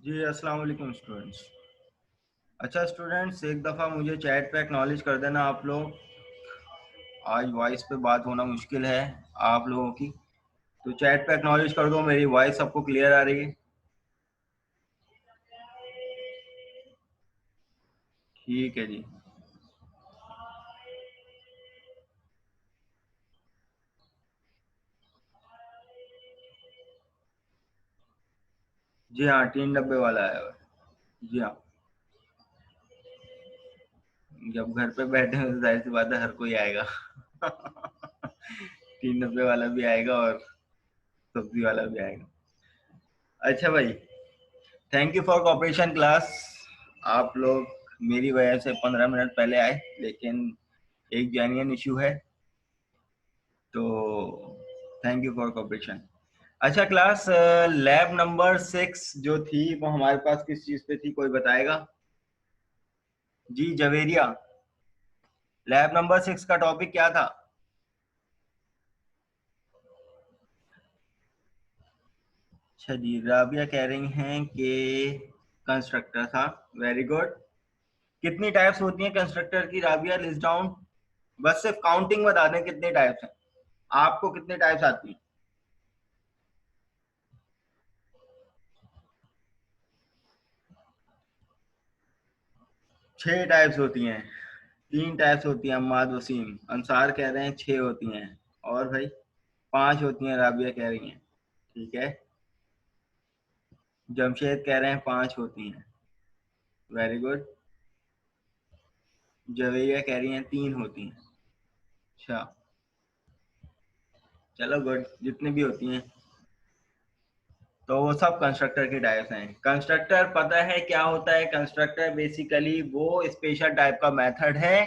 जी अस्सलाम वालेकुम स्टूडेंट्स। अच्छा स्टूडेंट्स, एक दफ़ा मुझे चैट पे एक्नॉलेज कर देना आप लोग। आज वॉइस पे बात होना मुश्किल है आप लोगों की, तो चैट पे एक्नॉलेज कर दो मेरी वॉइस सबको क्लियर आ रही है। ठीक है जी। जी हाँ, 3 डब्बे वाला आया हुआ है। जी हाँ, जब घर पे बैठे हैं तो जाहिर सी बात है हर कोई आएगा। 3 डब्बे वाला भी आएगा और सब्जी वाला भी आएगा। अच्छा भाई, thank you for cooperation class. आप लोग मेरी वजह से 15 मिनट पहले आए, लेकिन एक जेन्युइन इशू है, तो थैंक यू फॉर कोऑपरेशन। अच्छा क्लास, लैब नंबर 6 जो थी वो हमारे पास किस चीज पे थी, कोई बताएगा? जी जवेरिया, लैब नंबर 6 का टॉपिक क्या था? अच्छा जी, राबिया कह रही हैं कि कंस्ट्रक्टर था। Very good. कितनी टाइप्स होती हैं कंस्ट्रक्टर की राबिया, लिस्ट डाउन। बस सिर्फ काउंटिंग बता दें कितनी टाइप्स हैं, आपको कितनी टाइप्स आती हैं? 6 टाइप्स होती हैं। 3 टाइप्स होती हैं, अम्माद वसीम। अंसार कह रहे हैं 6 होती हैं। और भाई 5 होती हैं, राबिया कह रही हैं। ठीक है। जमशेद कह रहे हैं 5 होती हैं। Very good. जवेरिया कह रही हैं 3 होती हैं। अच्छा, चलो गुड, जितनी भी होती हैं तो वो सब कंस्ट्रक्टर की टाइप्स हैं। कंस्ट्रक्टर पता है क्या होता है? कंस्ट्रक्टर बेसिकली वो स्पेशल टाइप का मेथड है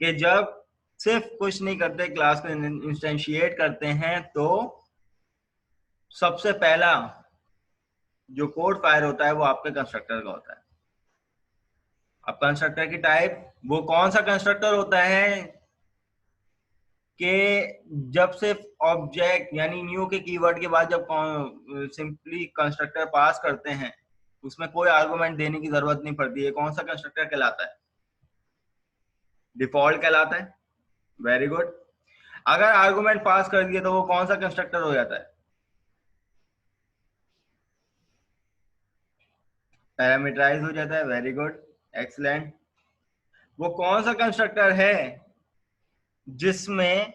कि जब सिर्फ कुछ नहीं करते, क्लास को इंस्टेंशिएट करते हैं, तो सबसे पहला जो कोड फायर होता है वो आपके कंस्ट्रक्टर का होता है। अब कंस्ट्रक्टर की टाइप, वो कौन सा कंस्ट्रक्टर होता है कि जब सिर्फ ऑब्जेक्ट यानी न्यू के कीवर्ड के बाद जब सिंपली कंस्ट्रक्टर पास करते हैं, उसमें कोई आर्गुमेंट देने की जरूरत नहीं पड़ती है, कौन सा कंस्ट्रक्टर कहलाता है? डिफॉल्ट कहलाता है। Very good. अगर आर्गुमेंट पास कर दिए तो वो कौन सा कंस्ट्रक्टर हो जाता है? पैरामीटराइज हो जाता है। Very good, excellent. वो कौन सा कंस्ट्रक्टर है जिसमें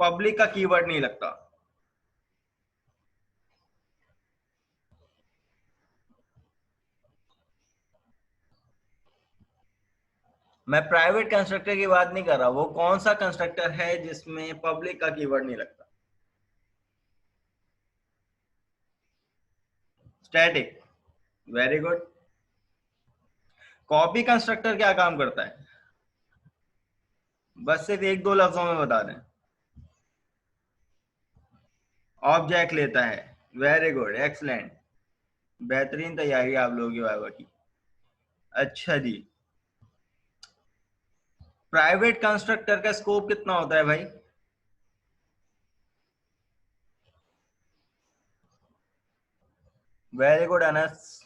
पब्लिक का कीवर्ड नहीं लगता? मैं प्राइवेट कंस्ट्रक्टर की बात नहीं कर रहा, वो कौन सा कंस्ट्रक्टर है जिसमें पब्लिक का कीवर्ड नहीं लगता? Static. Very good. Copy constructor क्या काम करता है? बस सिर्फ एक दो लफ्जों में बता दें। ऑब्जेक्ट लेता है। Very good, excellent. बेहतरीन तैयारी आप लोगों की वाइवा की। अच्छा जी, प्राइवेट कंस्ट्रक्टर का स्कोप कितना होता है भाई? Very good Anas,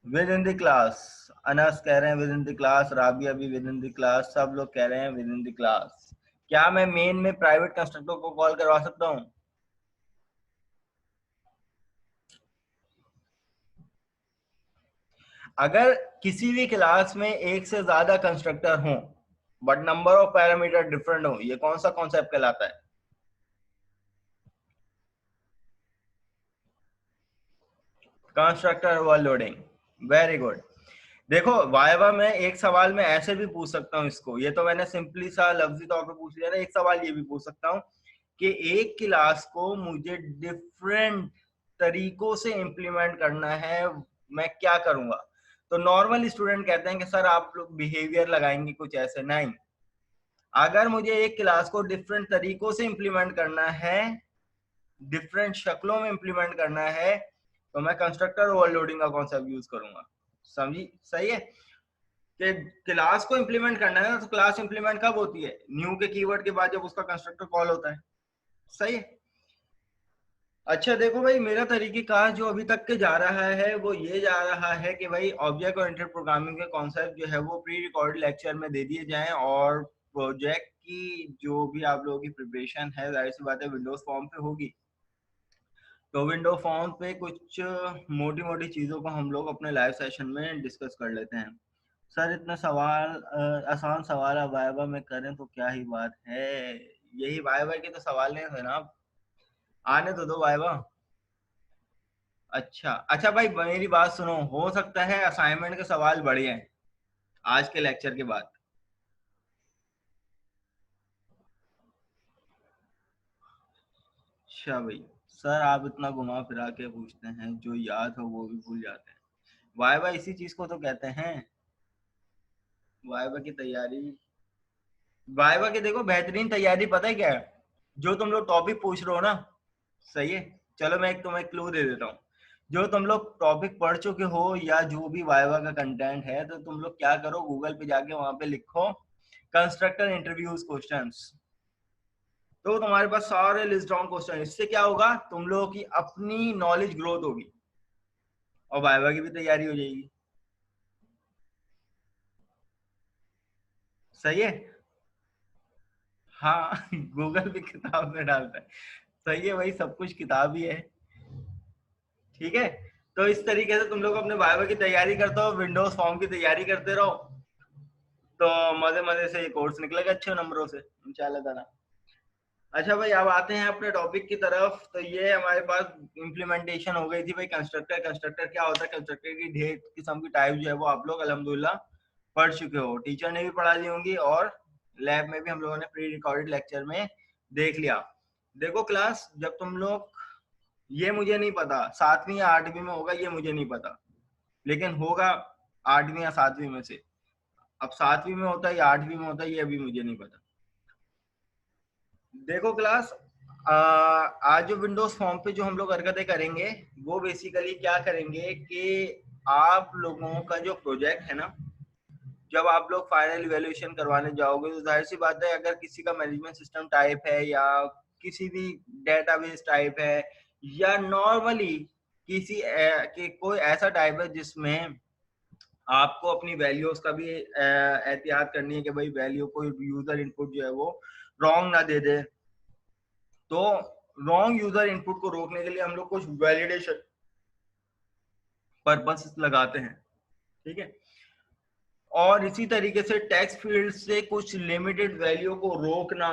with in the class. Anas कह रहे हैं with in the class, Rabia भी विद इन द क्लास, सब लोग कह रहे हैं विद इन द क्लास। क्या मैं मेन में प्राइवेट कंस्ट्रक्टर को कॉल करवा सकता हूं? अगर किसी भी क्लास में एक से ज्यादा कंस्ट्रक्टर हो but number of parameter different हो, ये कौन सा कॉन्सेप्ट कहलाता है? Constructor overloading. Very good. देखो वाइवा में एक सवाल में ऐसे भी पूछ सकता हूँ इसको, ये तो मैंने सिंपली सा लफ्जी तौर पे पूछ लिया ना, एक सवाल ये भी पूछ सकता हूँ कि एक क्लास को मुझे डिफरेंट तरीकों से इंप्लीमेंट करना है, मैं क्या करूंगा? तो नॉर्मल स्टूडेंट कहते हैं कि सर आप लोग बिहेवियर लगाएंगे कुछ ऐसे। नहीं, अगर मुझे एक क्लास को डिफरेंट तरीकों से इंप्लीमेंट करना है डिफरेंट शक्लों में इंप्लीमेंट करना है तो मैं कंस्ट्रक्टर ओवरलोडिंग का कॉन्सेप्ट यूज करूंगा। समझी? सही है कि क्लास को इंप्लीमेंट करना है ना, तो क्लास इंप्लीमेंट कब होती है? न्यू के कीवर्ड के बाद जब उसका कंस्ट्रक्टर कॉल होता है। सही है। अच्छा देखो भाई, मेरा तरीकेकार जो अभी तक के जा रहा है वो ये जा रहा है कि भाई ऑब्जेक्ट ओरिएंटेड प्रोग्रामिंग के कॉन्सेप्ट जो है वो प्री रिकॉर्डेड लेक्चर में दे दिए जाएं, और प्रोजेक्ट की जो भी आप लोगों की प्रिपरेशन है जाहिर सी बात है विंडोज फॉर्म पे होगी, तो विंडो फॉर्म पे कुछ मोटी मोटी चीज़ों को हम लोग अपने लाइव सेशन में डिस्कस कर लेते हैं। सर इतना सवाल आसान सवाल अब वाइवा में करें तो क्या ही बात है, यही वाइवा के तो सवाल नहीं थे ना, आने तो दो वाइवा। अच्छा अच्छा भाई मेरी बात सुनो, हो सकता है असाइनमेंट के सवाल बढ़े हैं आज के लेक्चर के बाद। अच्छा भाई, सर आप इतना घुमा फिरा के पूछते हैं, जो याद हो वो भी भूल जाते हैं। वाइवा इसी चीज को तो कहते हैं, वाइवा की तैयारी। वाइवा की देखो बेहतरीन तैयारी पता है क्या है? जो तुम लोग टॉपिक पूछ रहे हो ना, सही है, चलो मैं एक तुम्हें क्लू दे देता हूँ। जो तुम लोग टॉपिक पढ़ चुके हो या जो भी वाइवा का कंटेंट है, तो तुम लोग क्या करो, गूगल पे जाके वहां पे लिखो कंस्ट्रक्टर इंटरव्यूज क्वेश्चंस, तो तुम्हारे पास सारे लिस्ट डाउन क्वेश्चन। इससे क्या होगा, तुम लोगों की अपनी नॉलेज ग्रोथ होगी और वाइवा की भी तैयारी हो जाएगी। सही है। हाँ गूगल भी किताब में डालता है। सही है भाई, सब कुछ किताब ही है। ठीक है, तो इस तरीके से तुम लोग अपने वाइवा की तैयारी करते हो, विंडोज फॉर्म की तैयारी करते रहो, तो मजे मजे से ये कोर्स निकलेगा अच्छे नंबरों से इंशाल्लाह ताला। अच्छा भाई, अब आते हैं अपने टॉपिक की तरफ। तो ये हमारे पास इम्प्लीमेंटेशन हो गई थी भाई कंस्ट्रक्टर। कंस्ट्रक्टर क्या होता है? कंस्ट्रक्टर की ढेर किस्म की टाइप जो है वो आप लोग अल्हम्दुलिल्लाह पढ़ चुके हो, टीचर ने भी पढ़ा दी होंगी और लैब में भी हम लोगों ने प्री रिकॉर्डेड लेक्चर में देख लिया। देखो क्लास, जब तुम लोग, ये मुझे नहीं पता 7वीं या 8वीं में होगा, ये मुझे नहीं पता, लेकिन होगा 8वीं या 7वीं में से। अब 7वीं में होता है या 8वीं में होता है, ये अभी मुझे नहीं पता। देखो क्लास, आज जो विंडोज फॉर्म पे जो हम लोग हरकतें करेंगे, वो बेसिकली क्या करेंगे कि आप लोगों का जो प्रोजेक्ट है ना, जब आप लोग फाइनल इवेल्युएशन करवाने जाओगे, तो जाहिर सी बात है अगर किसी का मैनेजमेंट सिस्टम टाइप है या किसी भी डेटाबेस टाइप है या नॉर्मली किसी कि कोई ऐसा टाइप है जिसमें आपको अपनी वैल्यूज का भी एहतियात करनी है कि भाई वैल्यू को यूजर इनपुट जो है वो रॉन्ग ना दे दे, तो रॉन्ग यूजर इनपुट को रोकने के लिए हम लोग कुछ वैलिडेशन पर्पस लगाते हैं। ठीक है, और इसी तरीके से टेक्स्ट फील्ड से कुछ लिमिटेड वैल्यू को रोकना,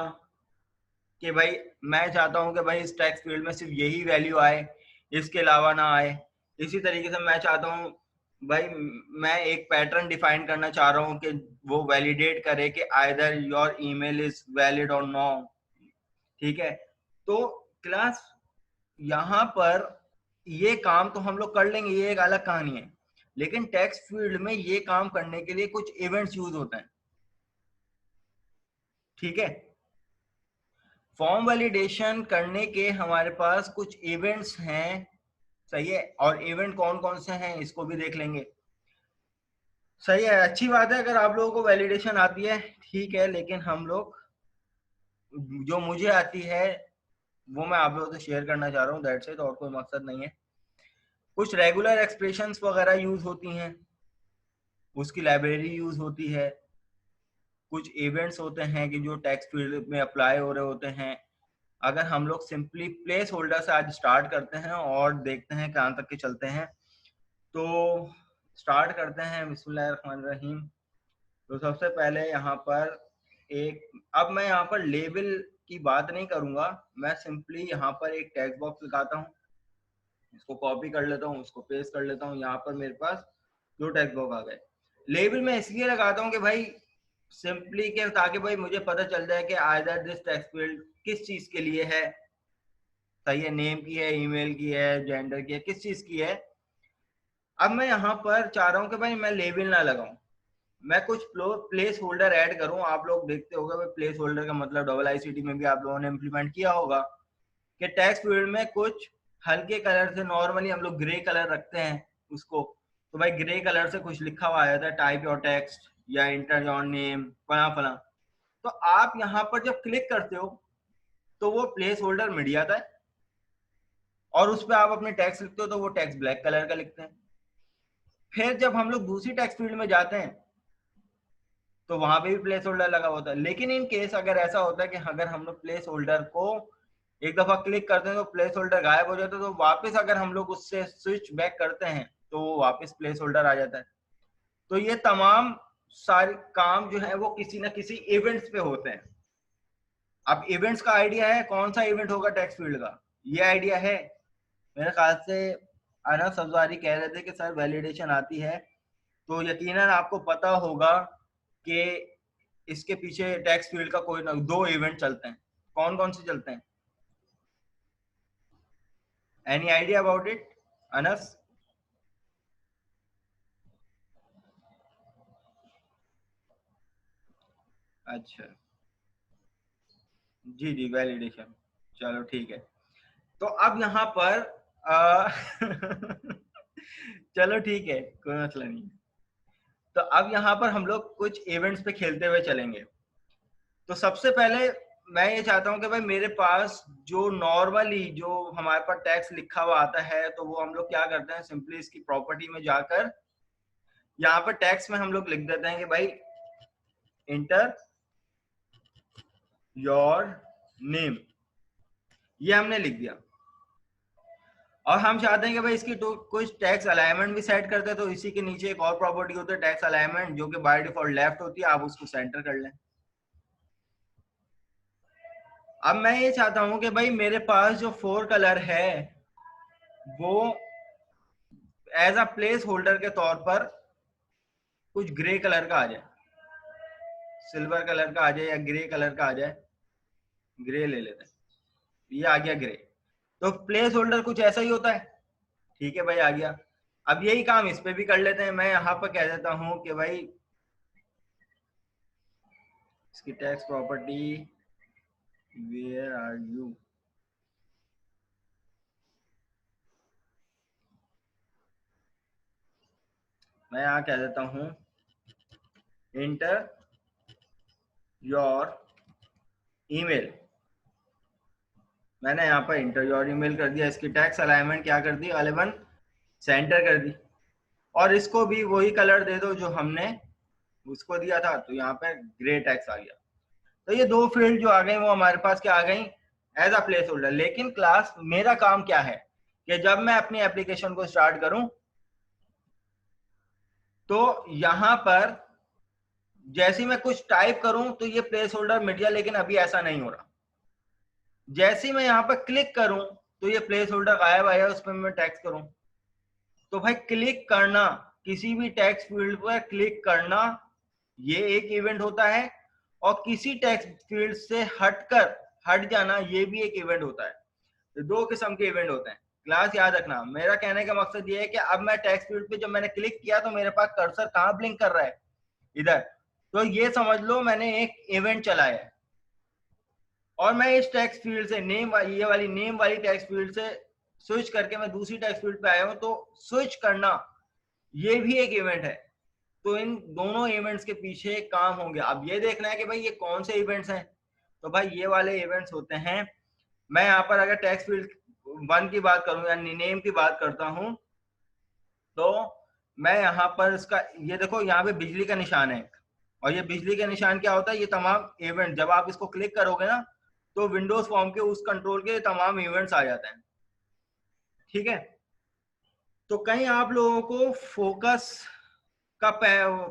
कि भाई मैं चाहता हूं कि भाई इस टेक्स्ट फील्ड में सिर्फ यही वैल्यू आए, इसके अलावा ना आए। इसी तरीके से मैं चाहता हूं भाई, मैं एक पैटर्न डिफाइन करना चाह रहा हूं कि वो वैलिडेट करे कि either your email is valid और नो। ठीक है, तो क्लास यहाँ पर ये काम तो हम लोग कर लेंगे, ये एक अलग कहानी है, लेकिन टेक्स्ट फील्ड में ये काम करने के लिए कुछ इवेंट्स यूज होते हैं। ठीक है, फॉर्म वैलिडेशन करने के हमारे पास कुछ इवेंट्स हैं। सही है, और इवेंट कौन कौन से हैं इसको भी देख लेंगे। सही है, अच्छी बात है अगर आप लोगों को वैलिडेशन आती है, ठीक है, लेकिन हम लोग, जो मुझे आती है वो मैं आप लोगों से शेयर करना चाह रहा हूँ, दैट्स इट, और कोई मकसद नहीं है। कुछ रेगुलर एक्सप्रेशंस वगैरह यूज होती हैं, उसकी लाइब्रेरी यूज होती है, कुछ इवेंट्स होते हैं कि जो टेक्स्ट फील्ड में अप्लाई हो रहे होते हैं। अगर हम लोग सिंपली प्लेस होल्डर से आज स्टार्ट करते हैं और देखते हैं कहाँ तक के चलते हैं, तो स्टार्ट करते हैं बिस्मिल्लाहिर्रहमानिर्रहीम। तो सबसे पहले यहाँ पर एक, अब मैं यहाँ पर लेबल की बात नहीं करूंगा, मैं सिंपली यहाँ पर एक टेक्स्ट बॉक्स लगाता हूँ, इसको कॉपी कर लेता हूँ, उसको पेस्ट कर लेता हूँ, यहाँ पर मेरे पास दो टेक्स्ट बॉक्स आ गए। लेबल मैं इसलिए लगाता हूँ कि भाई सिंपली के, ताकि भाई मुझे पता चल जाए कि आइदर दिस टेक्स्ट फील्ड किस चीज के लिए है। सही है, नेम की है, ईमेल की है, जेंडर की है, किस चीज की है। अब मैं यहाँ पर चाह रहा हूँ कि भाई मैं लेबल ना लगाऊं, मैं कुछ प्लेस होल्डर ऐड करूं। आप लोग देखते होंगे भाई, प्लेस होल्डर का मतलब डबल आईसीटी में भी आप लोगों ने इम्प्लीमेंट किया होगा कि टेक्स्ट फील्ड में कुछ हल्के कलर से, नॉर्मली हम लोग ग्रे कलर रखते हैं उसको, तो भाई ग्रे कलर से कुछ लिखा हुआ आ जाता है, टाइप योर टेक्स्ट या इंटर योर नेम फला फला। तो आप यहाँ पर जब क्लिक करते हो तो वो प्लेस होल्डर मिट जाता है और उस पर आप अपने टेक्स्ट लिखते हो तो वो टेक्स्ट ब्लैक कलर का लिखते हैं। फिर जब हम लोग दूसरी टेक्स्ट फील्ड में जाते हैं तो वहां पे भी प्लेस होल्डर लगा होता है। लेकिन इन केस अगर ऐसा होता है कि अगर हम लोग प्लेस होल्डर को एक दफा क्लिक करते हैं तो प्लेस होल्डर गायब हो जाता है, तो वापस अगर हम लोग उससे स्विच बैक करते हैं तो वो वापस प्लेस होल्डर आ जाता है। तो ये तमाम सारे काम जो है वो किसी ना किसी इवेंट्स पे होते हैं। अब इवेंट्स का आइडिया है, कौन सा इवेंट होगा टेक्स्ट फील्ड का, ये आइडिया है। मेरे ख्याल से अनस सब्जारी कह रहे थे कि सर वैलिडेशन आती है, तो यकीनन आपको पता होगा कि इसके पीछे टेक्स्ट फील्ड का कोई ना दो इवेंट चलते हैं। कौन कौन से चलते हैं? Any idea about it Anas? अच्छा, जी जी, वैलिडेशन, चलो ठीक है। तो अब यहाँ पर चलो ठीक है, कोई मसला नहीं। तो अब यहाँ पर हम लोग कुछ इवेंट्स पे खेलते हुए चलेंगे। तो सबसे पहले मैं ये चाहता हूँ कि भाई मेरे पास जो नॉर्मली जो हमारे पास टेक्स्ट लिखा हुआ आता है, तो वो हम लोग क्या करते हैं, सिंपली इसकी प्रॉपर्टी में जाकर यहाँ पर टेक्स्ट में हम लोग लिख देते हैं कि भाई इंटर योर नेम, ये हमने लिख दिया। और हम चाहते हैं कि भाई इसकी तो कुछ टेक्स्ट अलाइनमेंट भी सेट करते हैं, तो इसी के नीचे एक और प्रॉपर्टी होती है टेक्स्ट अलाइनमेंट, जो कि बाय डिफॉल्ट लेफ्ट होती है, आप उसको सेंटर कर लें। अब मैं ये चाहता हूं कि भाई मेरे पास जो 4 कलर है वो एज अ प्लेस होल्डर के तौर पर कुछ ग्रे कलर का आ जाए, सिल्वर कलर का आ जाए या ग्रे कलर का आ जाए। ग्रे ले लेते हैं, ये आ गया ग्रे। तो प्लेस होल्डर कुछ ऐसा ही होता है। ठीक है भाई, आ गया। अब यही काम इस पे भी कर लेते हैं। मैं यहाँ पर कह देता हूं कि भाई इसकी text property where are you, मैं यहाँ कह देता हूं इंटर योर ईमेल। मैंने यहाँ पर इंटर योर ईमेल कर दिया, इसकी टेक्स्ट अलाइनमेंट क्या कर दी, 11 सेंटर कर दी। और इसको भी वही कलर दे दो जो हमने उसको दिया था, तो यहाँ पे ग्रे टेक्स्ट आ गया। तो ये दो फील्ड जो आ गई वो हमारे पास क्या आ गई, एज अ प्लेस होल्डर। लेकिन क्लास मेरा काम क्या है कि जब मैं अपनी एप्लीकेशन को स्टार्ट करूं तो यहां पर जैसे मैं कुछ टाइप करूं तो ये प्लेस होल्डर मिट गया, लेकिन अभी ऐसा नहीं हो रहा। जैसे मैं यहाँ पर क्लिक करूं तो ये प्लेस होल्डर गायब आया, उस पर मैं टेक्स्ट करूं। तो भाई क्लिक करना, किसी भी टेक्स्ट फील्ड पर क्लिक करना, ये एक इवेंट होता है। और किसी टेक्स्ट फील्ड से हटकर हट जाना, ये भी एक इवेंट होता है। तो दो किस्म के इवेंट होते हैं। क्लास याद रखना, मेरा कहने का मकसद ये है कि अब मैं टेक्स्ट फील्ड पे जब मैंने क्लिक किया तो मेरे पास कर्सर कहाँ ब्लिंक कर रहा है, इधर। तो ये समझ लो मैंने एक इवेंट चलाया है। और मैं इस टेक्स्ट फील्ड से नेम, ये वाली नेम वाली टेक्स्ट फील्ड से स्विच करके मैं दूसरी टेक्स्ट फील्ड पे आया हूं, तो स्विच करना ये भी एक इवेंट है। तो इन दोनों इवेंट्स के पीछे काम होंगे। अब ये देखना है कि भाई ये कौन से इवेंट्स हैं। तो भाई ये वाले इवेंट्स होते हैं। मैं यहाँ पर अगर टेक्स्ट फील्ड 1 की बात करूं या नेम की बात करता हूं, तो मैं यहाँ पर इसका, ये देखो यहाँ पे बिजली का निशान है। और ये बिजली का निशान क्या होता है, ये तमाम इवेंट जब आप इसको क्लिक करोगे ना तो विंडोज फॉर्म के उस कंट्रोल के तमाम इवेंट्स आ जाते हैं। ठीक है। तो कहीं आप लोगों को फोकस का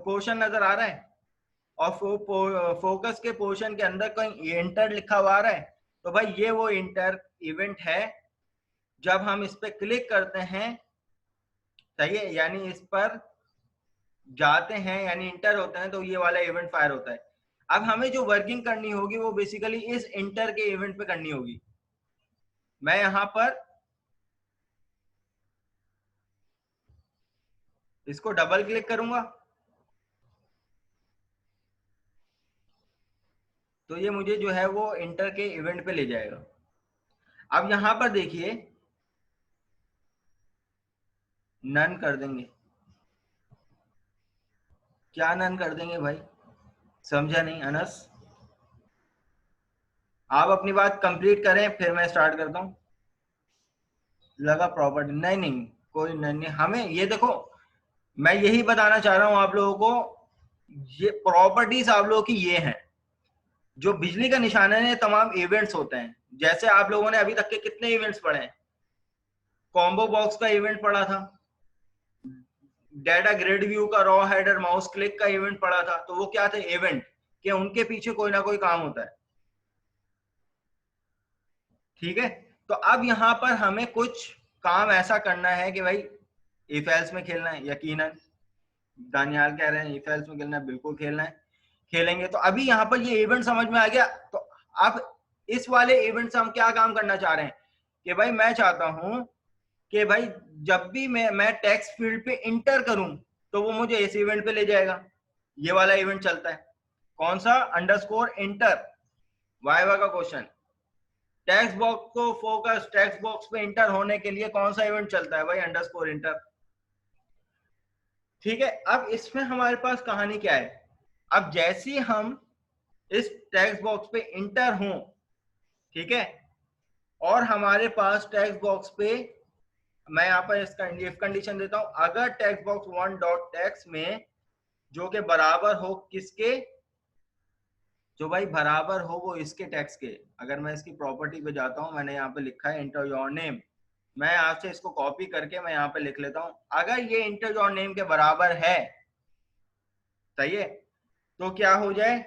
पोर्शन नजर आ रहा है, और फोकस के पोर्शन के अंदर कहीं इंटर लिखा हुआ आ रहा है, तो भाई ये वो इंटर इवेंट है। जब हम इस पे क्लिक करते हैं, सही है, यानी इस पर जाते हैं यानी इंटर होते हैं, तो ये वाला इवेंट फायर होता है। अब हमें जो वर्किंग करनी होगी वो बेसिकली इस इंटर के इवेंट पे करनी होगी। मैं यहां पर इसको डबल क्लिक करूंगा तो ये मुझे जो है वो इंटर के इवेंट पे ले जाएगा। अब यहां पर देखिए नन कर देंगे। क्या नन कर देंगे भाई, समझा नहीं अनस? आप अपनी बात कंप्लीट करें फिर मैं स्टार्ट करता हूं। लगा प्रॉपर्टी, नहीं नहीं कोई नहीं, हमें ये देखो, मैं यही बताना चाह रहा हूं आप लोगों को, ये प्रॉपर्टीज आप लोगों की ये हैं। जो बिजली का निशान है, तमाम इवेंट्स होते हैं। जैसे आप लोगों ने अभी तक के कितने इवेंट्स पढ़े हैं? कॉम्बो बॉक्स का इवेंट पढ़ा था, डाटा ग्रिड व्यू का, रॉ हेडर, माउस क्लिक का इवेंट पढ़ा था। तो वो क्या थे? इवेंट, कि उनके पीछे कोई ना कोई काम होता है। ठीक है, तो अब यहां पर हमें कुछ काम ऐसा करना है कि भाई इफ एल्स में खेलना है। यकीनन दानियाल कह रहे हैं इफ एल्स में खेलना है, बिल्कुल खेलना है, खेलेंगे। तो अभी यहाँ पर ये इवेंट समझ में आ गया। तो अब इस वाले इवेंट से हम क्या काम करना चाह रहे हैं कि भाई मैं चाहता हूं कि भाई जब भी मैं टेक्स्ट फील्ड पे इंटर करूं तो वो मुझे इस इवेंट पे ले जाएगा। ये वाला इवेंट चलता है, कौन सा? अंडरस्कोर इंटर, वाइवा का क्वेश्चन। टेक्स्ट बॉक्स को फोकस, टेक्स्ट बॉक्स पे इंटर होने के लिए कौन सा इवेंट चलता है भाई? Underscore inter. ठीक है, अब इसमें हमारे पास कहानी क्या है? अब जैसे हम इस टेक्स्ट बॉक्स पे इंटर हों, ठीक है, और हमारे पास टेक्स्ट बॉक्स पे, मैं यहाँ पर इसका इफ कंडीशन देता हूं, अगर text box one dot text में जो कि बराबर हो किसके? जो भाई बराबर हो वो इसके टेक्स्ट के। अगर मैं इसकी प्रॉपर्टी पे जाता हूं, मैंने यहाँ पे लिखा है इंटर योर नेम, मैं आपसे इसको कॉपी करके मैं यहाँ पे लिख लेता हूं। अगर ये इंटर योर नेम के बराबर है, सही है, तो क्या हो जाए?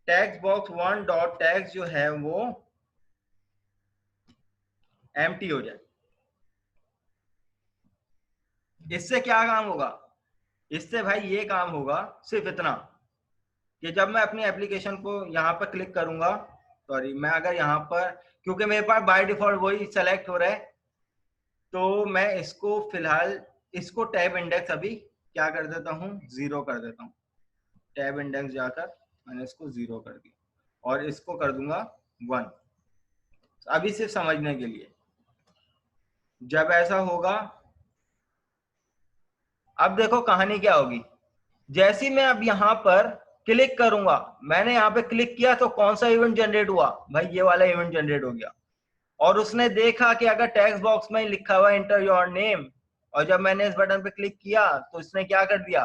Text box one dot text जो है वो एम्प्टी हो जाए। इससे क्या काम होगा? इससे भाई ये काम होगा सिर्फ इतना कि जब मैं अपनी एप्लीकेशन को यहाँ पर क्लिक करूंगा, सॉरी मैं अगर यहाँ पर, क्योंकि मेरे पास बाय डिफॉल्ट वही सेलेक्ट हो रहा है, तो मैं इसको फिलहाल, इसको टैब इंडेक्स अभी क्या कर देता हूँ? 0 कर देता हूँ। टैब इंडेक्स जाकर मैंने इसको 0 कर दिया और इसको कर दूंगा 1। अभी सिर्फ समझने के लिए, जब ऐसा होगा, अब देखो कहानी क्या होगी। जैसे मैं अब यहाँ पर क्लिक करूंगा, मैंने यहाँ पे क्लिक किया तो कौन सा इवेंट जनरेट हुआ भाई? ये वाला इवेंट जनरेट हो गया। और उसने देखा कि अगर टेक्स्ट बॉक्स में लिखा हुआ इंटर योर नेम, और जब मैंने इस बटन पे क्लिक किया तो इसने क्या कर दिया?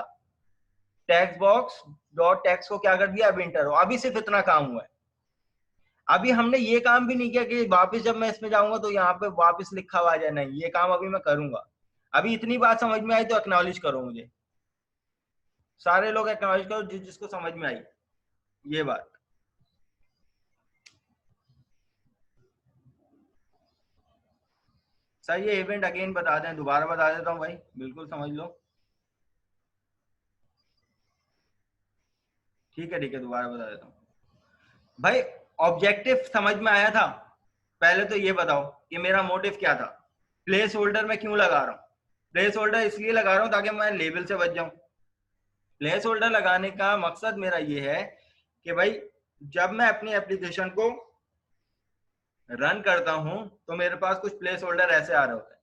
टेक्स्ट बॉक्स डॉट टेक्स्ट को क्या कर दिया? अब इंटर हो। अभी सिर्फ इतना काम हुआ है। अभी हमने ये काम भी नहीं किया कि वापस जब मैं इसमें जाऊंगा तो यहाँ पे वापस लिखा हुआ आ जाए, नहीं, ये काम अभी मैं करूंगा। अभी इतनी बात समझ में आई तो एक्नॉलेज करो मुझे, सारे लोग एक्नॉलेज करो जिसको समझ में आई ये बात। सर ये इवेंट अगेन बता दें, दोबारा बता देता हूँ भाई, बिल्कुल समझ लो। ठीक है दोबारा बता देता हूँ भाई। ऑब्जेक्टिव समझ में आया था? पहले तो ये बताओ कि मेरा मोटिव क्या था। प्लेस होल्डर में क्यों लगा रहा हूँ? प्लेस होल्डर इसलिए लगा रहा हूँ ताकि मैं लेबल से बच जाऊं। प्लेस होल्डर लगाने का मकसद मेरा ये है कि भाई जब मैं अपनी एप्लीकेशन को रन करता हूं तो मेरे पास कुछ प्लेस होल्डर ऐसे आ रहे होते हैं।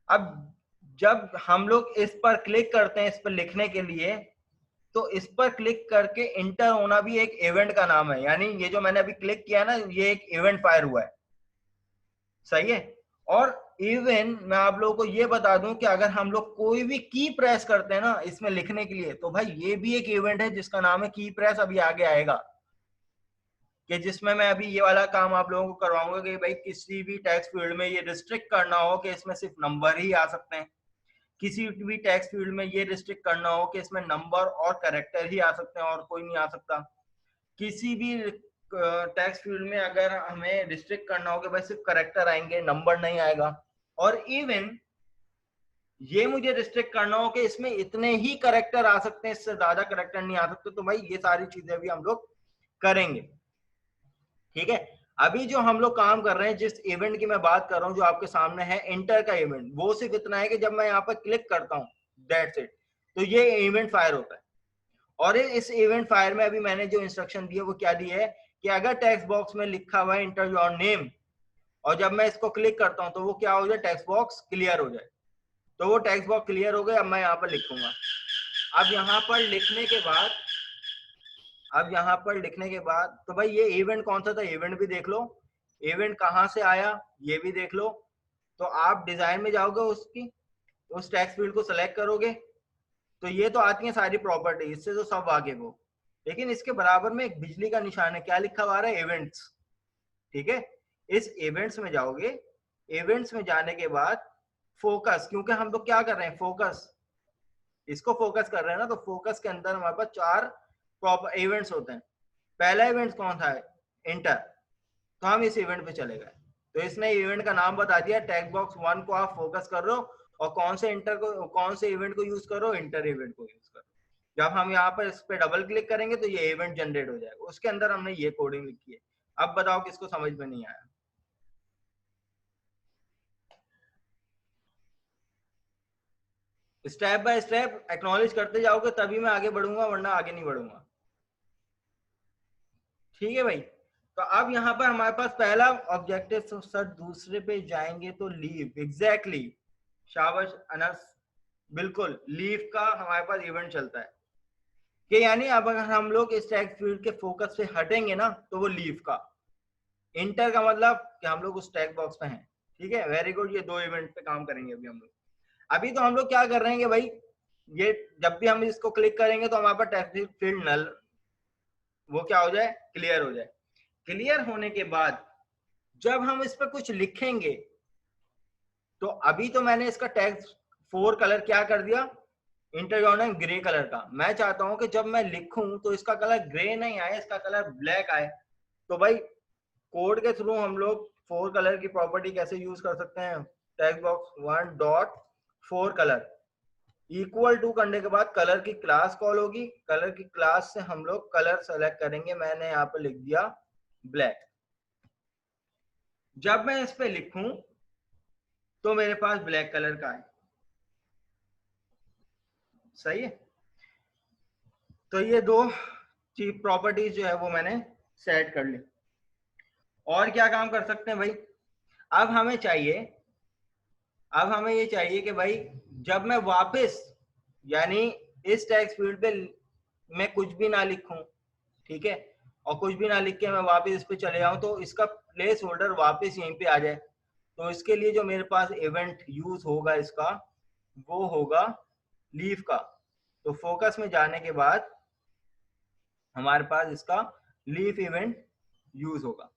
अब जब हम लोग इस पर क्लिक करते हैं, इस पर लिखने के लिए, तो इस पर क्लिक करके इंटर होना भी एक इवेंट का नाम है। यानी ये जो मैंने अभी क्लिक किया ना, ये एक इवेंट फायर हुआ है, सही है। और इवन मैं आप लोगों को ये बता दूं कि अगर हम लोग कोई भी की प्रेस करते हैं ना इसमें लिखने के लिए, तो भाई ये भी एक इवेंट है जिसका नाम है की प्रेस। अभी आगे आएगा कि जिसमें मैं अभी ये वाला काम आप लोगों को करवाऊंगा कि भाई किसी भी टेक्स्ट फील्ड में ये रिस्ट्रिक्ट करना हो कि इसमें सिर्फ नंबर ही आ सकते हैं। किसी भी टेक्स्ट फील्ड में ये रिस्ट्रिक्ट करना हो कि इसमें नंबर और कैरेक्टर ही आ सकते हैं और कोई नहीं आ सकता। किसी भी टेक्स्ट फील्ड में अगर हमें रिस्ट्रिक्ट करना हो कि भाई सिर्फ कैरेक्टर आएंगे, नंबर नहीं आएगा। और इवन ये मुझे रिस्ट्रिक्ट करना हो कि इसमें इतने ही कैरेक्टर आ सकते हैं, इससे ज्यादा कैरेक्टर नहीं आ सकते, तो भाई ये सारी चीजें भी हम लोग करेंगे। ठीक है, अभी जो हम लोग काम कर रहे हैं, जिस इवेंट की मैं बात कर रहा हूं जो आपके सामने है इंटर का इवेंट, वो सिर्फ इतना है कि जब मैं यहाँ पर क्लिक करता हूँ, दैट्स इट, तो ये इवेंट फायर होता है। और इस इवेंट फायर में अभी मैंने जो इंस्ट्रक्शन दी है वो क्या दी है कि अगर टेक्स्ट बॉक्स में लिखा हुआ है इंटर योर नेम, और जब मैं इसको क्लिक करता हूं तो वो क्या हो जाए, टेक्स्ट बॉक्स क्लियर हो जाए। तो वो टेक्स्ट बॉक्स क्लियर हो गया। अब मैं यहाँ पर लिखूंगा। अब यहाँ पर लिखने के बाद तो भाई ये इवेंट कौन सा था, इवेंट भी देख लो, इवेंट कहाँ से आया ये भी देख लो। तो आप डिजाइन में जाओगे, उसकी उस टेक्स्ट फील्ड को सिलेक्ट करोगे, तो ये तो आती है सारी प्रॉपर्टी, इससे तो सब आगे वो। लेकिन इसके बराबर में एक बिजली का निशान है, क्या लिखा हुआ है, इवेंट्स। ठीक है, इस इवेंट्स में जाओगे। इवेंट्स में जाने के बाद फोकस, क्योंकि हम लोग क्या कर रहे हैं, फोकस, इसको फोकस कर रहे हैं ना, तो फोकस के अंदर हमारे पास 4 प्रॉपर इवेंट्स होते हैं। पहला इवेंट कौन था, इंटर। तो हम इस इवेंट पे चले गए, तो इसने इवेंट का नाम बता दिया, टेक्स्ट बॉक्स 1 को आप फोकस कर रहे हो, और कौन से इवेंट को यूज करो, इंटर इवेंट को यूज करो। जब हम यहाँ पर इस पे डबल क्लिक करेंगे तो ये इवेंट जनरेट हो जाएगा, उसके अंदर हमने ये कोडिंग लिखी है। अब बताओ किसको समझ में नहीं आया। स्टेप बाय स्टेप एक्नॉलेज करते जाओगे तभी मैं आगे बढ़ूंगा, वरना आगे नहीं बढ़ूंगा। ठीक है भाई। तो अब यहाँ पर हमारे पास पहला ऑब्जेक्टिव, सर दूसरे पे जाएंगे तो लीव, एग्जैक्टली, शाबाश अनस, बिल्कुल लीव का हमारे पास इवेंट चलता है। कि यानी अब अगर हम लोग इस टेक्स्ट फील्ड के फोकस से हटेंगे ना, तो वो लीव का। इंटर का मतलब कि हम लोग उस टेक्स्ट बॉक्स पे हैं। ठीक है, वेरी गुड। ये 2 इवेंट पे काम करेंगे अभी हम लोग। अभी तो हम लोग क्या कर रहे हैं कि भाई ये जब भी हम इसको क्लिक करेंगे तो हमारे पास टेक्स्ट फील्ड नल, वो क्या हो जाए, क्लियर हो जाए। क्लियर होने के बाद जब हम इस पर कुछ लिखेंगे, तो अभी तो मैंने इसका टेक्स्ट 4 कलर क्या कर दिया, इंटरजॉनल ग्रे कलर का। मैं चाहता हूं कि जब मैं लिखूं तो इसका कलर ग्रे नहीं आए, इसका कलर ब्लैक आए। तो भाई कोड के थ्रू हम लोग 4 कलर की प्रॉपर्टी कैसे यूज कर सकते हैं, text box 1 dot 4 colour equal to करने के बाद कलर की क्लास कॉल होगी, कलर की क्लास से हम लोग कलर सेलेक्ट करेंगे। मैंने यहाँ पर लिख दिया ब्लैक। जब मैं इस पे लिखूं तो मेरे पास ब्लैक कलर का है। सही है। तो ये 2 चीज प्रॉपर्टीज जो है वो मैंने सेट कर ली। और क्या काम कर सकते हैं भाई, अब हमें ये चाहिए कि भाई जब मैं वापस, यानी इस टेक्स्ट फील्ड पे मैं कुछ भी ना लिखूं, ठीक है, और कुछ भी ना लिख के मैं वापस इस पे चले जाऊं, तो इसका प्लेस होल्डर वापस यहीं पे आ जाए। तो इसके लिए जो मेरे पास इवेंट यूज होगा इसका, वो होगा लीव का। तो फोकस में जाने के बाद हमारे पास इसका लीव इवेंट यूज होगा।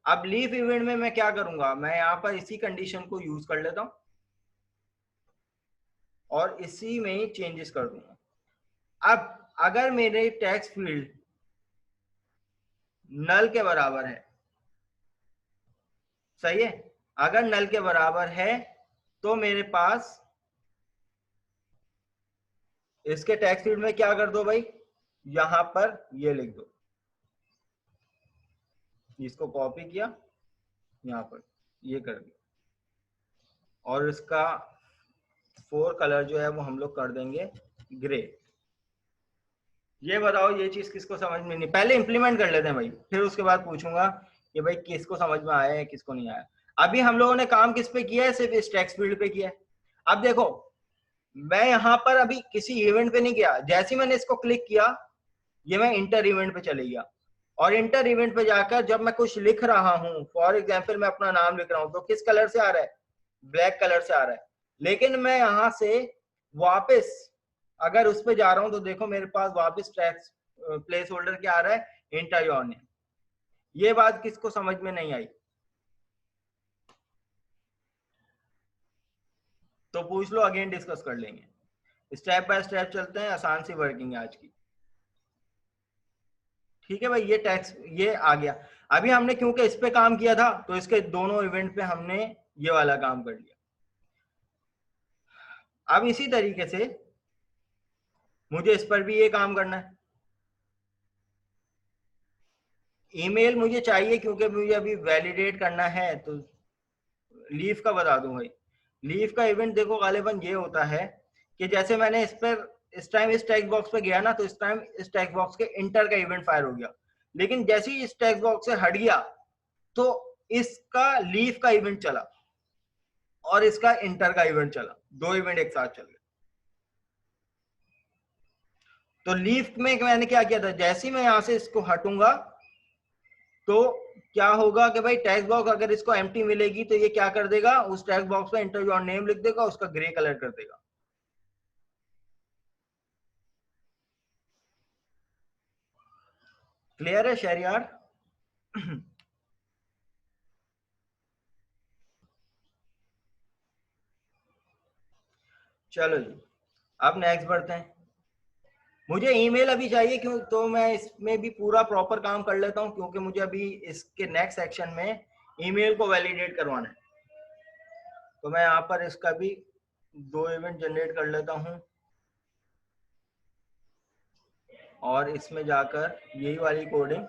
अब लीव इवेंट में मैं क्या करूंगा, मैं यहाँ पर इसी कंडीशन को यूज कर लेता हूं और इसी में ही चेंजेस कर दूंगा। अब अगर मेरे टेक्स्ट फील्ड नल के बराबर है, सही है, अगर नल के बराबर है तो मेरे पास इसके टेक्स्ट फील्ड में क्या कर दो भाई, यहां पर ये लिख दो। इसको कॉपी किया, यहां पर ये कर दिया, और इसका 4 कलर जो है वो हम लोग कर देंगे ग्रे। ये बताओ ये चीज किसको समझ में नहीं, पहले इंप्लीमेंट कर लेते हैं भाई, फिर उसके बाद पूछूंगा कि भाई किसको समझ में आया है किसको नहीं आया। अभी हम लोगों ने काम किस पे किया है, सिर्फ इस टेक्स्ट फील्ड पे किया है। अब देखो मैं यहाँ पर अभी किसी इवेंट पे नहीं गया, जैसे ही मैंने इसको क्लिक किया ये मैं इंटर इवेंट पे चले गया, और इंटर इवेंट पे जाकर जब मैं कुछ लिख रहा हूँ, फॉर एग्जाम्पल मैं अपना नाम लिख रहा हूँ, तो किस कलर से आ रहा है, ब्लैक कलर से आ रहा है। लेकिन मैं यहाँ से वापस अगर उस पर जा रहा हूँ तो देखो मेरे पास वापस टेक्स्ट प्लेस होल्डर क्या आ रहा है, इंटरजॉन है। ये बात किसको समझ में नहीं आई तो पूछ लो, अगेन डिस्कस कर लेंगे। स्टेप बाय स्टेप चलते हैं, आसान सी वर्किंग है आज की। ठीक है भाई, ये टेक्स्ट ये आ गया। अभी हमने क्योंकि इस पे काम किया था तो इसके दोनों इवेंट पे हमने ये वाला काम कर लिया। अब इसी तरीके से मुझे इस पर भी ये काम करना है। ईमेल मुझे चाहिए क्योंकि मुझे अभी वैलिडेट करना है, तो लीव का बता दूं भाई। लीव का इवेंट देखो गालिबन ये होता है कि जैसे मैंने इस टाइम इस टेक्स्ट बॉक्स पे गया ना, तो इस टाइम इस टेक्स्ट बॉक्स के इंटर का इवेंट फायर हो गया। लेकिन जैसे ही इस टेक्स्ट बॉक्स से हट गया तो इसका लीफ का इवेंट चला और इसका इंटर का इवेंट चला, दो इवेंट एक साथ चल गए। तो लीफ में मैंने क्या किया था, जैसे ही मैं यहां से इसको हटूंगा तो क्या होगा कि भाई टेक्स्ट बॉक्स अगर इसको एम्प्टी मिलेगी तो ये क्या कर देगा, उस टेक्स्ट बॉक्स में इंटर योर नेम लिख देगा, उसका ग्रे कलर कर देगा। क्लियर है शहरियार? चलो जी, अब नेक्स्ट बढ़ते हैं। मुझे ईमेल अभी चाहिए, क्यों तो मैं इसमें भी पूरा प्रॉपर काम कर लेता हूं, क्योंकि मुझे अभी इसके नेक्स्ट सेक्शन में ईमेल को वैलिडेट करवाना है। तो मैं यहाँ पर इसका भी दो इवेंट जनरेट कर लेता हूं और इसमें जाकर यही वाली कोडिंग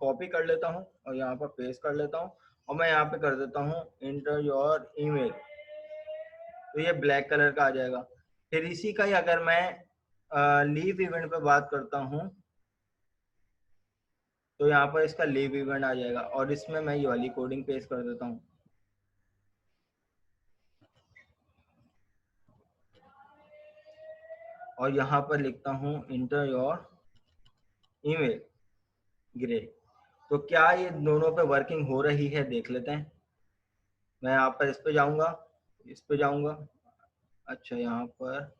कॉपी कर लेता हूं और यहाँ पर पेस्ट कर लेता हूं और मैं यहाँ पे कर देता हूं इंटर योर ईमेल, तो ये ब्लैक कलर का आ जाएगा। फिर इसी का ही अगर मैं लीव इवेंट पे बात करता हूं तो यहाँ पर इसका लीव इवेंट आ जाएगा और इसमें मैं ये वाली कोडिंग पेस्ट कर देता हूँ। और यहाँ पर लिखता हूँ इंटर योर ईमेल ग्रे। तो क्या ये दोनों पे वर्किंग हो रही है देख लेते हैं। मैं यहाँ पर इस पे जाऊंगा, इस पे जाऊंगा, अच्छा यहाँ पर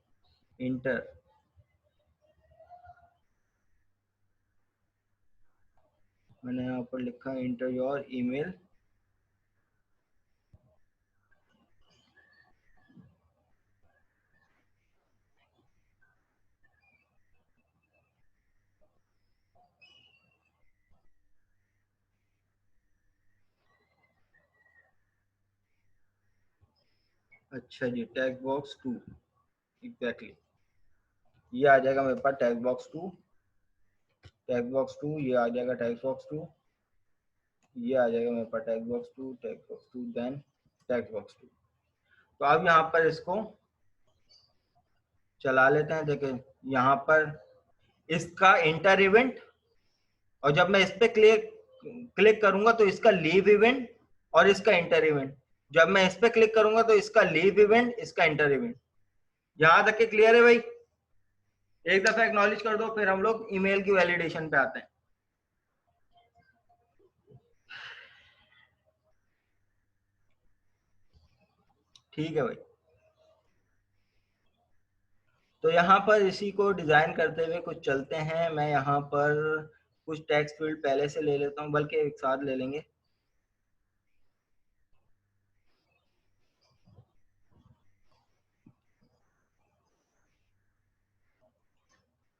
इंटर, मैंने यहाँ पर लिखा इंटर योर ईमेल, अच्छा जी टेक्स्ट बॉक्स 2 एग्जैक्टली ये आ जाएगा मेरे पास टेक्स्ट बॉक्स 2, टेक्स्ट बॉक्स 2 ये आ जाएगा टेक्स्ट बॉक्स 2, ये आ जाएगा मेरे पास text box 2, text box 2 then text box 2। तो अब यहाँ पर इसको चला लेते हैं। देखें यहाँ पर इसका इंटर इवेंट और जब मैं इस पे क्लिक करूंगा तो इसका लीव इवेंट और इसका इंटर इवेंट, जब मैं इस पे क्लिक करूंगा तो इसका लीव इवेंट, इसका इंटर इवेंट। यहां तक के क्लियर है भाई? एक दफा एक्नॉलेज कर दो फिर हम लोग ईमेल की वैलिडेशन पे आते हैं। ठीक है भाई, तो यहाँ पर इसी को डिजाइन करते हुए कुछ चलते हैं। मैं यहाँ पर कुछ टेक्स्ट फील्ड पहले से ले लेता हूँ, बल्कि एक साथ ले लेंगे।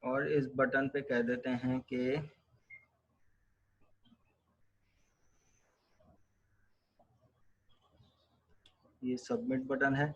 और इस बटन पे कह देते हैं कि ये सबमिट बटन है।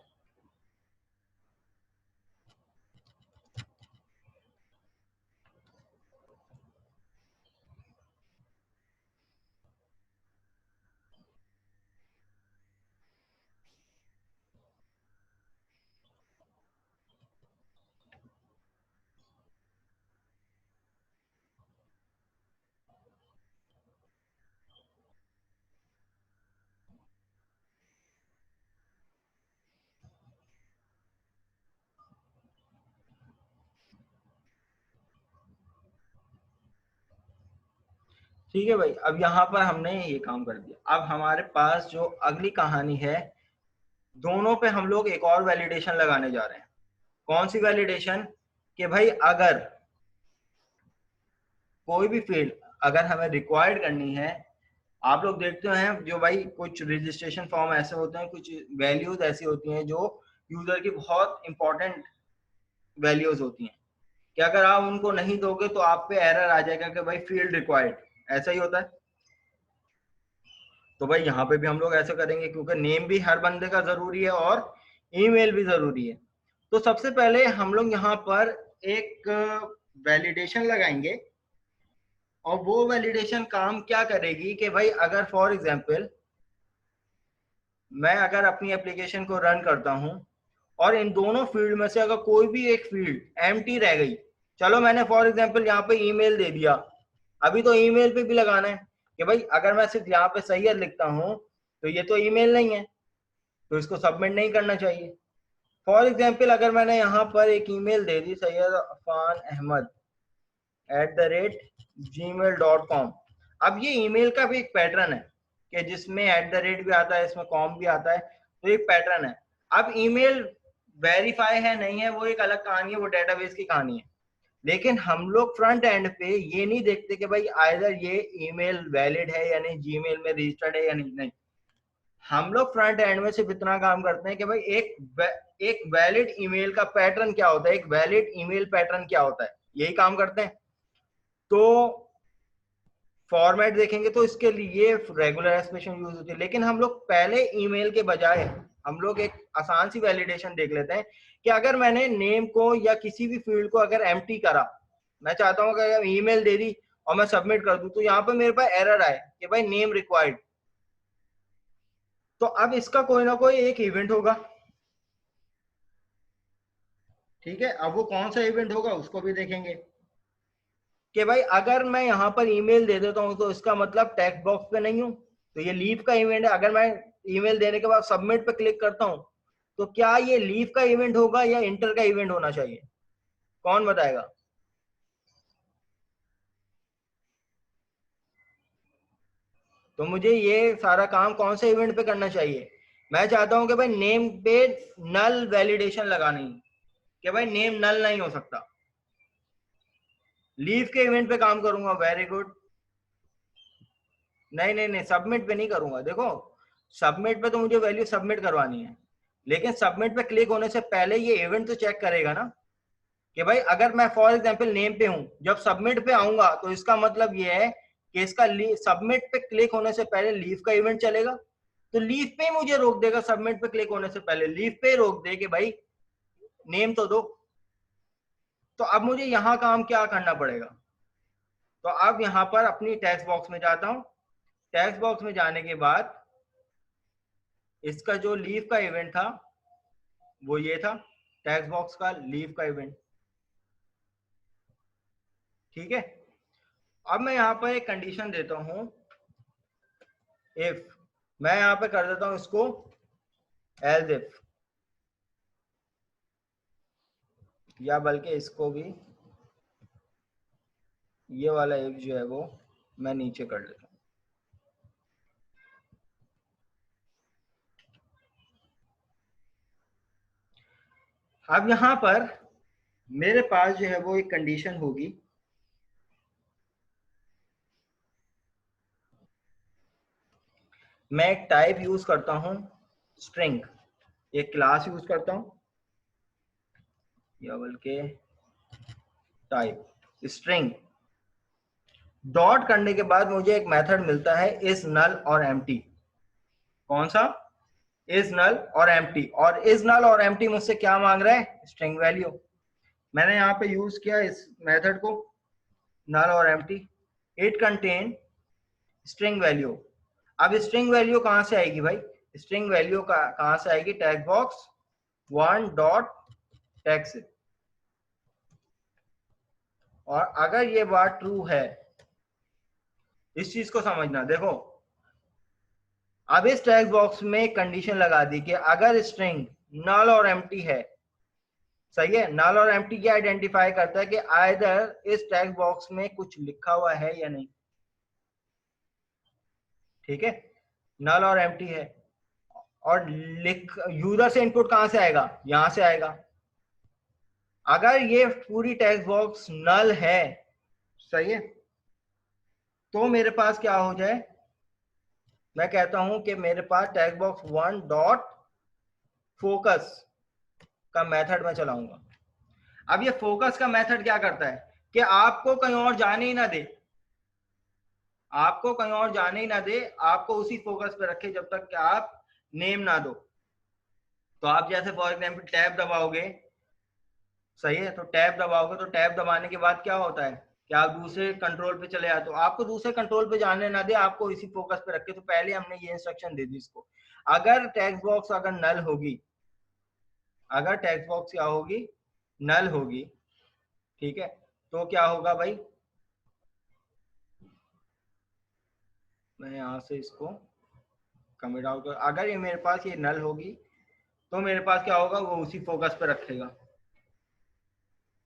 ठीक है भाई, अब यहाँ पर हमने ये काम कर दिया। अब हमारे पास जो अगली कहानी है, दोनों पे हम लोग एक और वैलिडेशन लगाने जा रहे हैं। कौन सी वैलिडेशन? कि भाई अगर कोई भी फील्ड अगर हमें रिक्वायर्ड करनी है, आप लोग देखते हैं जो भाई कुछ रजिस्ट्रेशन फॉर्म ऐसे होते हैं, कुछ वैल्यूज ऐसी होती हैं जो यूजर की बहुत इंपॉर्टेंट वैल्यूज होती हैं कि अगर आप उनको नहीं दोगे तो आप पे एरर आ जाएगा कि भाई फील्ड रिक्वायर्ड, ऐसा ही होता है। तो भाई यहाँ पे भी हम लोग ऐसा करेंगे, क्योंकि नेम भी हर बंदे का जरूरी है और ईमेल भी जरूरी है। तो सबसे पहले हम लोग यहाँ पर एक वैलिडेशन लगाएंगे और वो वैलिडेशन काम क्या करेगी कि भाई अगर फॉर एग्जांपल मैं अगर अपनी एप्लीकेशन को रन करता हूं और इन दोनों फील्ड में से अगर कोई भी एक फील्ड एम्प्टी रह गई, चलो मैंने फॉर एग्जांपल यहाँ पे ईमेल दे दिया, अभी तो ईमेल पे भी लगाना है, कि भाई अगर मैं सिर्फ यहाँ पे सैयद लिखता हूँ तो ये तो ईमेल नहीं है, तो इसको सबमिट नहीं करना चाहिए। फॉर एग्जाम्पल अगर मैंने यहाँ पर एक ईमेल दे दी sayyadafan@gmail.com, अब ये ईमेल का भी एक पैटर्न है कि जिसमें @ भी आता है, इसमें कॉम भी आता है, तो एक पैटर्न है। अब ईमेल वेरीफाई है नहीं है वो एक अलग कहानी है, वो डेटाबेस की कहानी है। लेकिन हम लोग फ्रंट एंड पे ये नहीं देखते कि भाई आइदर ये ईमेल वैलिड है या नहीं, जीमेल में रजिस्टर्ड है या नहीं। हम लोग फ्रंट एंड में सिर्फ इतना काम करते हैं कि भाई एक वैलिड ईमेल का पैटर्न क्या होता है, एक वैलिड ईमेल पैटर्न क्या होता है, यही काम करते हैं। तो फॉर्मेट देखेंगे तो इसके लिए रेगुलर एक्सप्रेशन यूज होती है, लेकिन हम लोग पहले ईमेल के बजाय हम लोग एक आसान सी वैलिडेशन देख लेते हैं कि अगर मैंने नेम को या किसी भी फील्ड को अगर एम्प्टी करा, मैं चाहता हूं कि ईमेल दे दी और मैं सबमिट कर दूं, तो यहाँ पे मेरे पास एरर आए कि भाई नेम रिक्वायर्ड, तो अब इसका कोई ना कोई एक इवेंट होगा। ठीक है, अब वो कौन सा इवेंट होगा उसको भी देखेंगे कि भाई अगर मैं यहाँ पर ईमेल दे देता हूँ तो इसका मतलब टेक्स्ट बॉक्स पे नहीं हूँ, तो ये लीव का इवेंट है। अगर मैं ईमेल देने के बाद सबमिट पे क्लिक करता हूँ तो क्या ये लीव का इवेंट होगा या इंटर का इवेंट होना चाहिए, कौन बताएगा? तो मुझे ये सारा काम कौन से इवेंट पे करना चाहिए? मैं चाहता हूं कि भाई नेम पे नल वैलिडेशन लगानी, कि भाई नेम नल नहीं हो सकता, लीव के इवेंट पे काम करूंगा, वेरी गुड। नहीं नहीं नहीं, सबमिट पे नहीं करूंगा। देखो सबमिट पे तो मुझे वैल्यू सबमिट करवानी है, लेकिन सबमिट पे क्लिक होने से पहले ये इवेंट तो चेक करेगा ना कि भाई अगर मैं फॉर एग्जांपल नेम पे हूं, जब सबमिट पे आऊंगा तो इसका मतलब ये है कि इसका सबमिट पे क्लिक होने से पहले लीव का इवेंट चलेगा, तो लीव पे ही मुझे रोक देगा, सबमिट पे क्लिक होने से पहले लीव पे रोक दे कि भाई नेम तो दो। तो अब मुझे यहाँ काम क्या करना पड़ेगा? तो अब यहाँ पर अपनी टेक्स्ट बॉक्स में जाता हूँ, टेक्स्ट बॉक्स में जाने के बाद इसका जो लीव का इवेंट था वो ये था, टेक्स्ट बॉक्स का लीव का इवेंट। ठीक है, अब मैं यहाँ पर एक कंडीशन देता हूं, इफ मैं यहाँ पे कर देता हूं इसको एल्स इफ, या बल्कि इसको भी ये वाला इफ जो है वो मैं नीचे कर देता हूं। अब यहाँ पर मेरे पास जो है वो एक कंडीशन होगी, मैं एक टाइप यूज करता हूं स्ट्रिंग, एक क्लास यूज करता हूं, या बल्कि टाइप स्ट्रिंग, डॉट करने के बाद मुझे एक मेथड मिलता है इज नल और एम्प्टी। कौन सा? इज नल और एम्प्टी। और इज नल और एम्प्टी मुझसे क्या मांग रहा है? String value. मैंने यहाँ पे यूज किया इस मेथड को नल और empty, it contain string value. अब स्ट्रिंग वैल्यू कहां से आएगी भाई? स्ट्रिंग वैल्यू कहां से आएगी? Text box one dot text. और अगर ये बात ट्रू है, इस चीज को समझना, देखो अब इस टेक्स्ट बॉक्स में कंडीशन लगा दी कि अगर स्ट्रिंग नल और एम्प्टी है, सही है, नल और एम्प्टी क्या आइडेंटिफाई करता है कि आइदर इस टेक्स्ट बॉक्स में कुछ लिखा हुआ है या नहीं। ठीक है, नल और एम्प्टी है, और लिख यूजर से इनपुट कहां से आएगा? यहां से आएगा। अगर ये पूरी टेक्स्ट बॉक्स नल है, सही है, तो मेरे पास क्या हो जाए? मैं कहता हूं कि मेरे पास text box one dot focus का मेथड मैं चलाऊंगा। अब ये फोकस का मेथड क्या करता है कि आपको कहीं और जाने ही ना दे, आपको कहीं और जाने ही ना दे, आपको उसी फोकस पे रखे जब तक कि आप नेम ना दो। तो आप जैसे फॉर एग्जाम्पल टैब दबाओगे, सही है, तो टैब दबाओगे, तो टैब दबाने के बाद क्या होता है कि आप दूसरे कंट्रोल पे चले जाते हो, आपको दूसरे कंट्रोल पे जाने ना दे, आपको इसी फोकस पे रखे। तो पहले हमने ये इंस्ट्रक्शन दे दी इसको। अगर टेक्स्ट बॉक्स अगर नल होगी, अगर टेक्स्ट बॉक्स क्या होगी? नल होगी। ठीक है, तो क्या होगा भाई? मैं यहाँ से इसको कमिट आउट कर, अगर ये मेरे पास ये नल होगी तो मेरे पास क्या होगा, वो उसी फोकस पे रखेगा।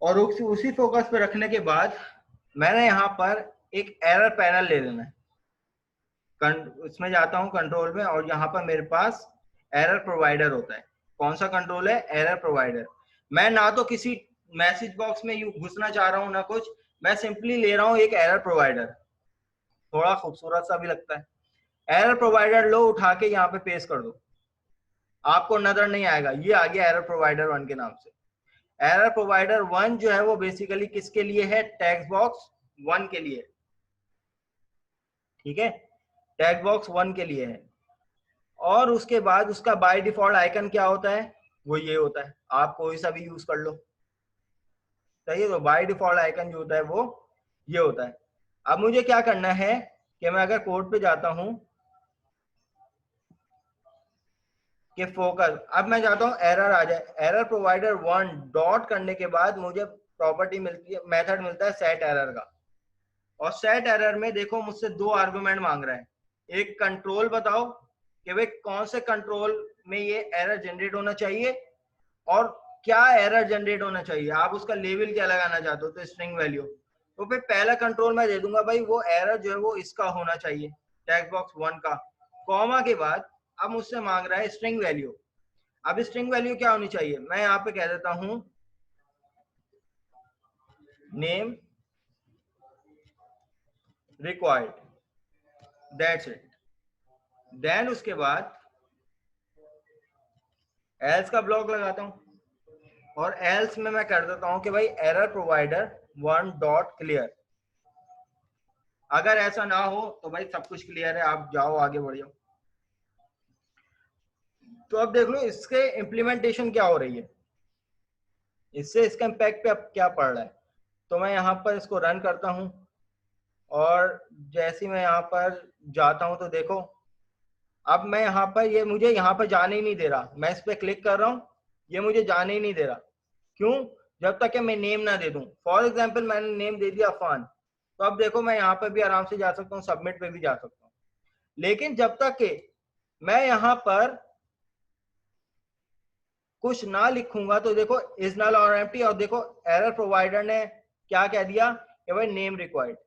और उसी फोकस पे रखने के बाद मैंने यहाँ पर एक एरर पैनल ले लेना है। उसमें जाता हूँ कंट्रोल में, और यहाँ पर मेरे पास एरर प्रोवाइडर होता है। कौन सा कंट्रोल है? Error provider. मैं ना तो किसी मैसेज बॉक्स में घुसना चाह रहा हूँ ना कुछ, मैं सिंपली ले रहा हूँ एक एरर प्रोवाइडर। थोड़ा खूबसूरत सा भी लगता है। एरर प्रोवाइडर लो, उठा के यहाँ पे पेस्ट कर दो, आपको नजर नहीं आएगा, ये आ गया एरर प्रोवाइडर 1 के नाम से। एरर प्रोवाइडर 1 जो है वो बेसिकली किसके लिए है? टेक्स्ट बॉक्स 1 के लिए। ठीक है, टेक्स्ट बॉक्स 1 के लिए है। और उसके बाद उसका बाय डिफॉल्ट आइकन क्या होता है? वो ये होता है, आप कोई सा भी यूज कर लो। सही है, तो बाय डिफॉल्ट आइकन जो होता है वो ये होता है। अब मुझे क्या करना है कि मैं अगर कोड पे जाता हूं कि फोकस, अब मैं चाहता हूं एरर आ जाए, एरर प्रोवाइडर 1 डॉट करने के बाद मुझे प्रॉपर्टी मिलती है, मेथड मिलता है सेट एरर का। और सेट एरर में देखो मुझसे 2 आर्गुमेंट मांग रहा है। एक कंट्रोल बताओ कि भाई कौन से कंट्रोल में ये एरर जनरेट होना चाहिए, और क्या एरर जनरेट होना चाहिए, आप उसका लेवल क्या लगाना चाहते हो, तो स्ट्रिंग वैल्यू। तो फिर पहला कंट्रोल मैं दे दूंगा भाई वो एरर जो है वो इसका होना चाहिए, टेक्स्ट बॉक्स 1 का। कॉमा के बाद अब मुझसे मांग रहा है स्ट्रिंग वैल्यू। अब स्ट्रिंग वैल्यू क्या होनी चाहिए? मैं यहाँ पे कह देता हूं name required, that's it. Then उसके बाद एल्स का ब्लॉक लगाता हूं, और एल्स में मैं कर देता हूं कि भाई एरर प्रोवाइडर 1 डॉट क्लियर। अगर ऐसा ना हो तो भाई सब कुछ क्लियर है, आप जाओ आगे बढ़ जाओ। तो अब देख लो इसके इम्प्लीमेंटेशन क्या हो रही है, इससे इसका इम्पैक्ट पे अब क्या पड़ रहा है। तो मैं यहाँ पर इसको रन करता हूँ, और जैसे मैं यहाँ पर जाता हूँ तो देखो अब मैं यहाँ पर, ये मुझे यहाँ पर जाने ही नहीं दे रहा। मैं इस पर क्लिक कर रहा हूँ, ये मुझे जाने ही नहीं दे रहा। क्यों? जब तक कि मैं नेम ना दे दूं। फॉर एग्जाम्पल मैंने नेम दे दिया अफान, तो अब देखो मैं यहाँ पर भी आराम से जा सकता हूँ, सबमिट पे भी जा सकता हूँ। लेकिन जब तक कि मैं यहाँ पर कुछ ना लिखूंगा तो देखो इज नल और एम्प्टी, और देखो एरर प्रोवाइडर ने क्या कह दिया कि भाई नेम रिक्वायर्ड।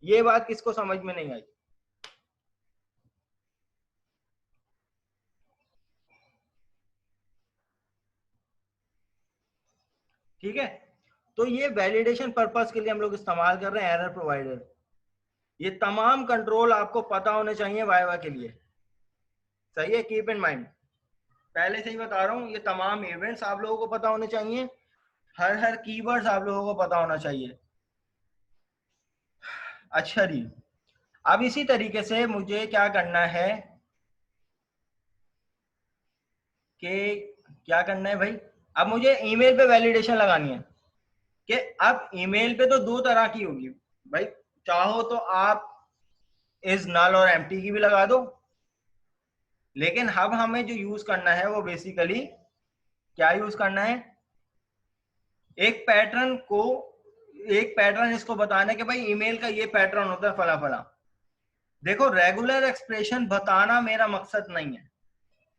ये बात किसको समझ में नहीं आई? ठीक है, तो ये वैलिडेशन पर्पस के लिए हम लोग इस्तेमाल कर रहे हैं एरर प्रोवाइडर। ये तमाम कंट्रोल आपको पता होने चाहिए वाइवा के लिए। सही है, कीप इन माइंड। पहले से ही बता रहा हूँ, ये तमाम इवेंट्स आप लोगों को पता होने चाहिए, हर कीवर्ड्स आप लोगों को पता होना चाहिए। अच्छा जी, अब इसी तरीके से मुझे क्या करना है कि क्या करना है भाई, अब मुझे ईमेल पे वैलिडेशन लगानी है। कि अब ईमेल पे तो 2 तरह की होगी भाई, चाहो तो आप इज नल और एम्प्टी की भी लगा दो, लेकिन अब हमें जो यूज करना है वो बेसिकली क्या यूज करना है, एक पैटर्न को, एक पैटर्न इसको बताने के भाई ईमेल का ये पैटर्न होता है फला फला। देखो रेगुलर एक्सप्रेशन बताना मेरा मकसद नहीं है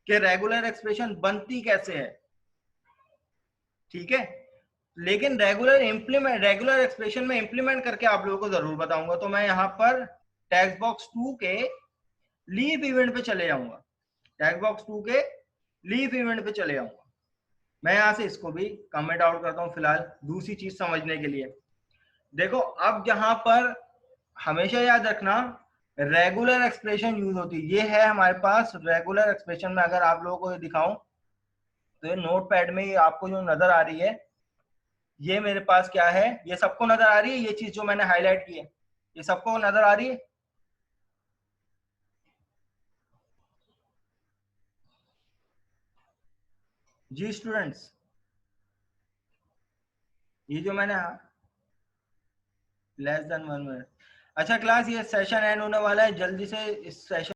कि रेगुलर एक्सप्रेशन बनती कैसे है, ठीक है, लेकिन रेगुलर एक्सप्रेशन में इंप्लीमेंट करके आप लोगों को जरूर बताऊंगा। तो मैं यहाँ पर टेक्स्ट बॉक्स 2 के लीव इवेंट पे चले जाऊंगा, टेक्स्ट बॉक्स 2 के लीव इवेंट पे चले जाऊंगा। मैं यहाँ से इसको भी कमेंट आउट करता हूँ फिलहाल, दूसरी चीज समझने के लिए। देखो अब यहाँ पर हमेशा याद रखना रेगुलर एक्सप्रेशन यूज होती है, ये है हमारे पास रेगुलर एक्सप्रेशन में। अगर आप लोगों को ये दिखाऊं तो ये नोट पैड में ये आपको जो नजर आ रही है, ये मेरे पास क्या है, ये सबको नजर आ रही है, ये चीज जो मैंने हाईलाइट की है ये सबको नजर आ रही है। जी स्टूडेंट्स, ये जो मैंने लेस देन 1 मिनट। अच्छा क्लास, ये सेशन एंड होने वाला है, जल्दी से इस सेशन